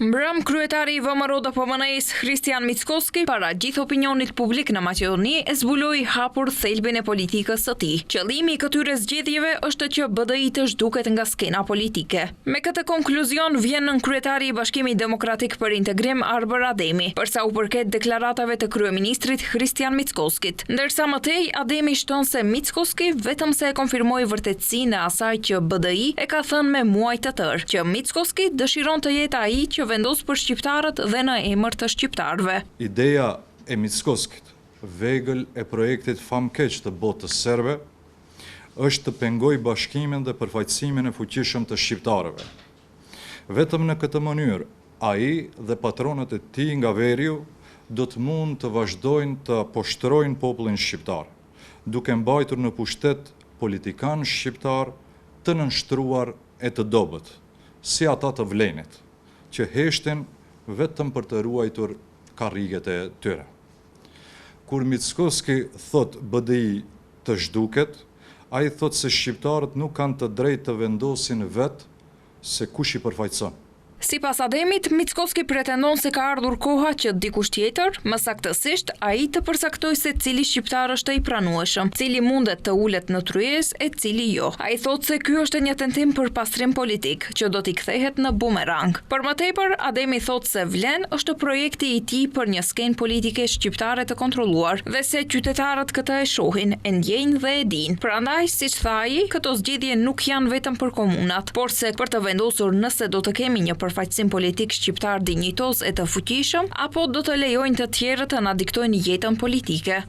Mbrëm kryetari i VMRO DPMNE-s Kristian Mickoski para gjithë opinionit publik në Maqedoni e zbuloi hapur thelbin e politikës së tij. Qëllimi i këtyre zgjedhjeve është që BDI të zhduket nga skena politike. Me këtë konkluzion vjen nën kryetari i Bashkimit Demokratik për Integrim Arber Ademi, për sa u përket deklaratave të kryeministrit Kristian Mickoskit. Ndërsa më tej, Ademi shton se Mickoski vetëm se e konfirmoi vërtetësinë e asaj që BDI e ka thënë me muaj të tërë, që Mickoski dëshiron të jetë ai që vendos për shqiptarët dhe në emër të shqiptarëve. Ideja e Mickoskit, vegël e projektit famkeq të botës serbe, është të pengoj bashkimin dhe përfaqësimin e fuqishëm të shqiptarëve. Vetëm në këtë mënyrë, ai dhe patronët e tij nga veriu do të mund të vazhdojnë të poshtrojnë popullin shqiptar, duke mbajtur në pushtet politikan shqiptar të nënshtruar e të dobët, si ata të Vlenit, që heshtin vetëm për të ruajtur karriget e tyre. Kur Mickoski thot BDI të zhduket, ai thot se shqiptarët nuk kanë të drejtë të vendosin vetë se kush i përfaqëson. Sipas Ademit, Mickoski pretendon se ka ardhur koha që dikush tjetër, më saktësisht ai të përcaktoj se cili shqiptar është i pranueshëm, cili mundet të ulet në tryezë e cili jo. Ai thot se ky është një tentim për pastrim politik, që do t'i kthehet në bumerang. Për më tepër, Ademi thot se Vlen është projekti i tij për një skenë politike shqiptare të kontrolluar dhe se qytetarët këtë e shohin, e ndjejnë dhe e dinë. Prandaj, siç tha ai, këto zgjedhje nuk janë vetëm për komunat, por se për të vendosur nëse do të kemi një përfaqësim politik shqiptar dinjitos e të fuqishëm, apo do të lejojnë të tjerët të na diktojnë jetën politike.